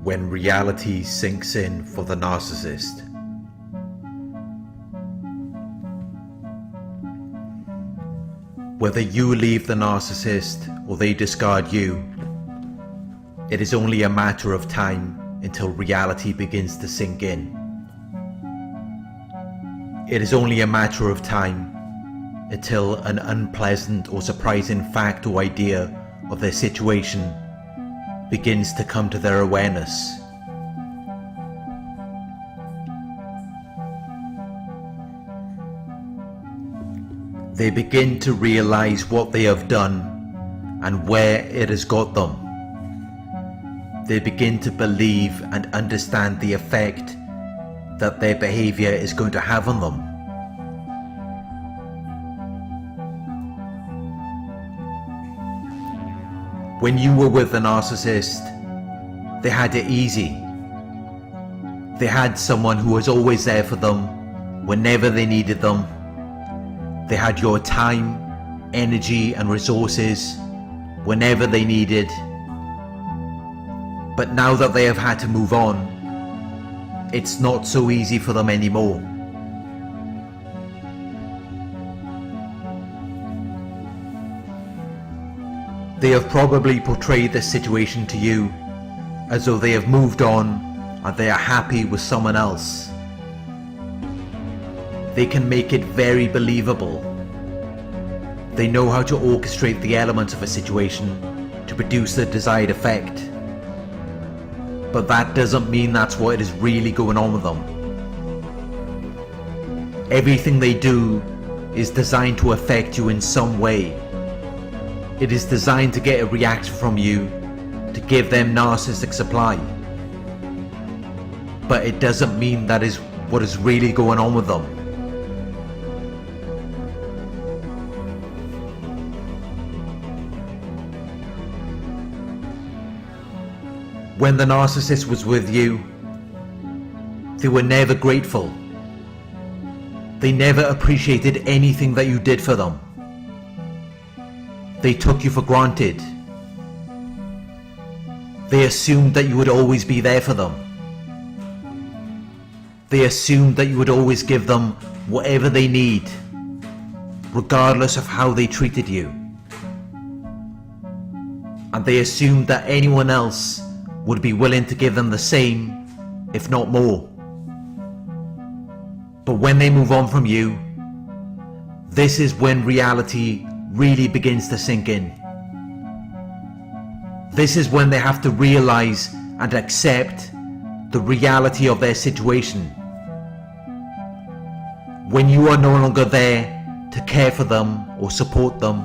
when reality sinks in for the narcissist. Whether you leave the narcissist or they discard you, it is only a matter of time until reality begins to sink in. It is only a matter of time until an unpleasant or surprising fact or idea of their situation begins to come to their awareness. They begin to realize what they have done and where it has got them. They begin to believe and understand the effect that their behavior is going to have on them. When you were with a narcissist, they had it easy. They had someone who was always there for them whenever they needed them. They had your time, energy and resources whenever they needed. But now that they have had to move on, it's not so easy for them anymore. They have probably portrayed this situation to you as though they have moved on and they are happy with someone else. They can make it very believable. They know how to orchestrate the elements of a situation to produce the desired effect. But that doesn't mean that's what is really going on with them. Everything they do is designed to affect you in some way. It is designed to get a reaction from you to give them narcissistic supply. But it doesn't mean that is what is really going on with them. When the narcissist was with you, they were never grateful. They never appreciated anything that you did for them. They took you for granted. They assumed that you would always be there for them. They assumed that you would always give them whatever they need, regardless of how they treated you. And they assumed that anyone else would be willing to give them the same, if not more. But when they move on from you, this is when reality really begins to sink in. This is when they have to realize and accept the reality of their situation. When you are no longer there to care for them or support them,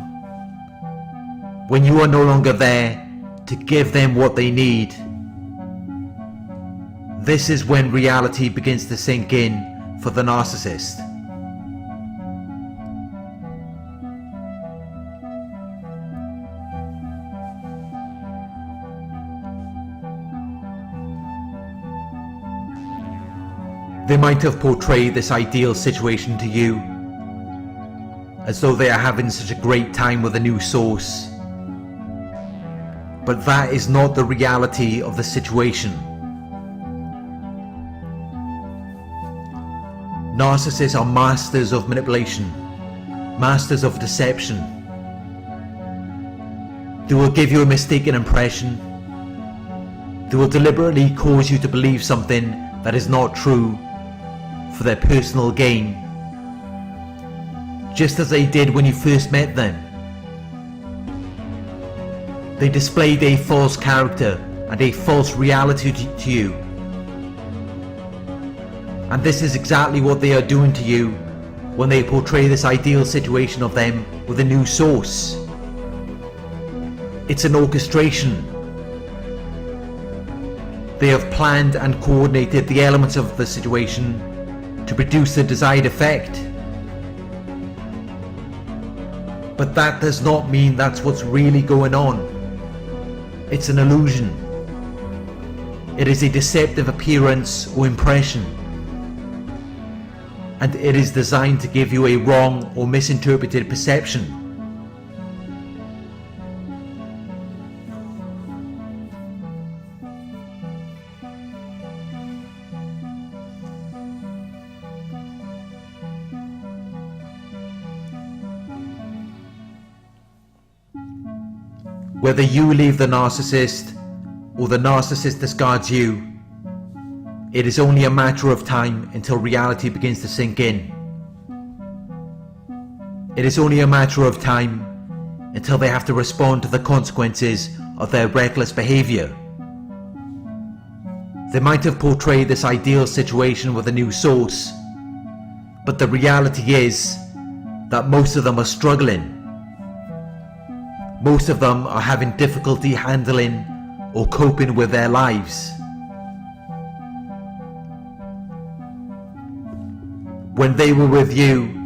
when you are no longer there to give them what they need, this is when reality begins to sink in for the narcissist. They might have portrayed this ideal situation to you as though they are having such a great time with a new source. But that is not the reality of the situation. Narcissists are masters of manipulation, masters of deception. They will give you a mistaken impression. They will deliberately cause you to believe something that is not true for their personal gain, just as they did when you first met them. They displayed a false character and a false reality to you. And this is exactly what they are doing to you when they portray this ideal situation of them with a new source. It's an orchestration. They have planned and coordinated the elements of the situation to produce the desired effect. But that does not mean that's what's really going on. It's an illusion. It is a deceptive appearance or impression. And it is designed to give you a wrong or misinterpreted perception. Whether you leave the narcissist or the narcissist discards you, it is only a matter of time until reality begins to sink in. It is only a matter of time until they have to respond to the consequences of their reckless behavior. They might have portrayed this ideal situation with a new source, but the reality is that most of them are struggling. Most of them are having difficulty handling or coping with their lives. When they were with you,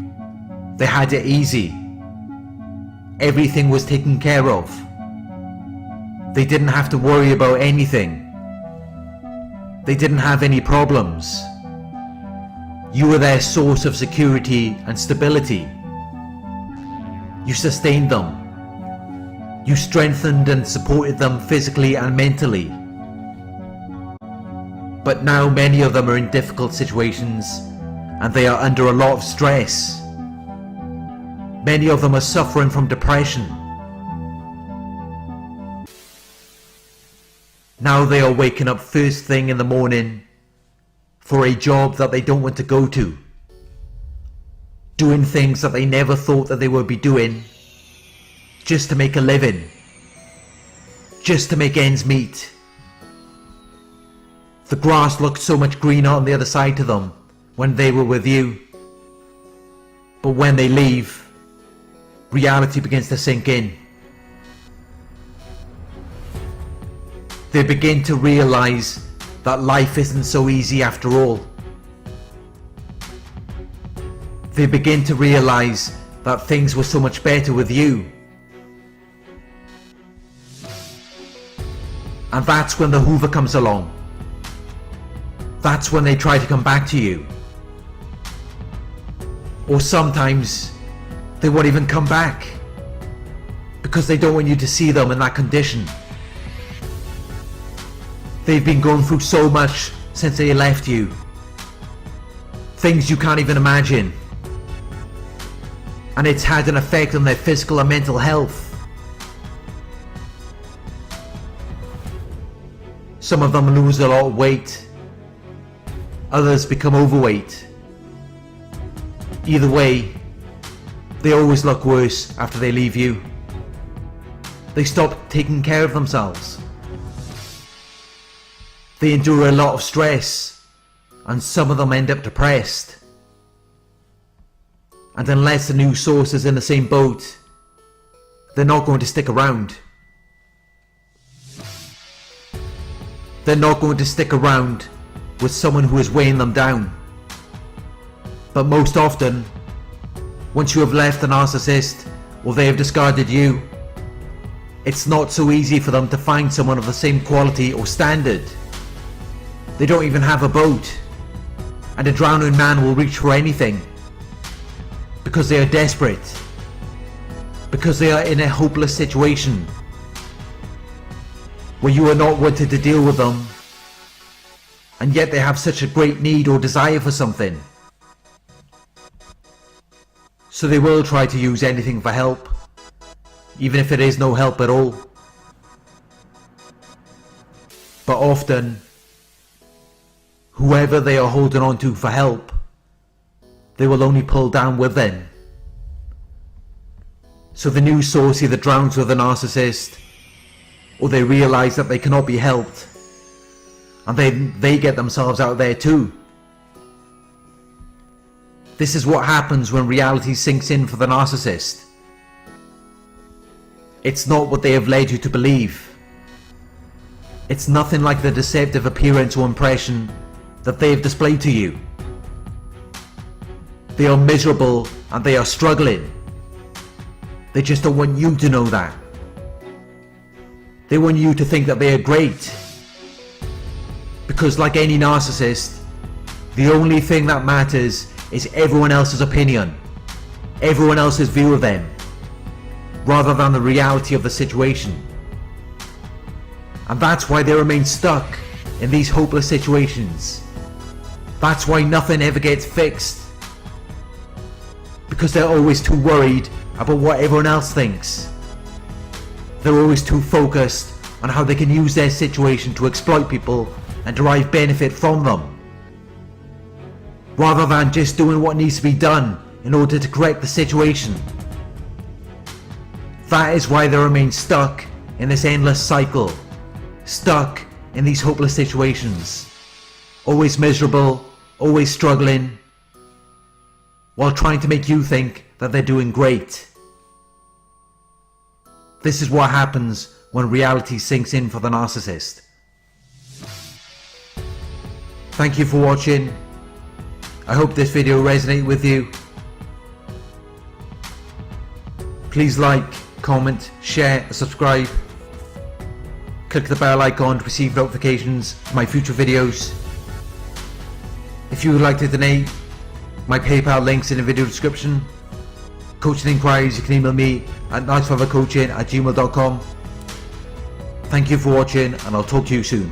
they had it easy. Everything was taken care of. They didn't have to worry about anything. They didn't have any problems. You were their source of security and stability. You sustained them. You strengthened and supported them physically and mentally. But now many of them are in difficult situations and they are under a lot of stress. Many of them are suffering from depression. Now they are waking up first thing in the morning for a job that they don't want to go to, doing things that they never thought that they would be doing, just to make a living, just to make ends meet. The grass looked so much greener on the other side to them when they were with you, but when they leave, reality begins to sink in. They begin to realize that life isn't so easy after all. They begin to realize that things were so much better with you. And that's when the Hoover comes along. That's when they try to come back to you. Or sometimes they won't even come back because they don't want you to see them in that condition. They've been going through so much since they left you. Things you can't even imagine. And it's had an effect on their physical and mental health. Some of them lose a lot of weight. Others become overweight. Either way, they always look worse after they leave you. They stop taking care of themselves. They endure a lot of stress, and some of them end up depressed. And unless the new source is in the same boat, they're not going to stick around. They're not going to stick around with someone who is weighing them down. But most often, once you have left the narcissist or they have discarded you, it's not so easy for them to find someone of the same quality or standard. They don't even have a boat, and a drowning man will reach for anything because they are desperate, because they are in a hopeless situation where you are not wanted to deal with them, and yet they have such a great need or desire for something. So they will try to use anything for help, even if it is no help at all. But often, whoever they are holding on to for help, they will only pull down with them. So the new source either drowns with the narcissist, or they realize that they cannot be helped, and they get themselves out there too. This is what happens when reality sinks in for the narcissist. It's not what they have led you to believe. It's nothing like the deceptive appearance or impression that they have displayed to you. They are miserable and they are struggling. They just don't want you to know that. They want you to think that they are great. Because like any narcissist, the only thing that matters is everyone else's opinion, everyone else's view of them, rather than the reality of the situation. And that's why they remain stuck in these hopeless situations. That's why nothing ever gets fixed. Because they're always too worried about what everyone else thinks. They're always too focused on how they can use their situation to exploit people and derive benefit from them, rather than just doing what needs to be done in order to correct the situation. That is why they remain stuck in this endless cycle, stuck in these hopeless situations, always miserable, always struggling, while trying to make you think that they're doing great. This is what happens when reality sinks in for the narcissist. Thank you for watching. I hope this video resonated with you. Please like, comment, share and subscribe. Click the bell icon to receive notifications for my future videos. If you would like to donate, my PayPal link's in the video description. Coaching inquiries, you can email me at narcsurvivorcoaching@gmail.com. Thank you for watching, and I'll talk to you soon.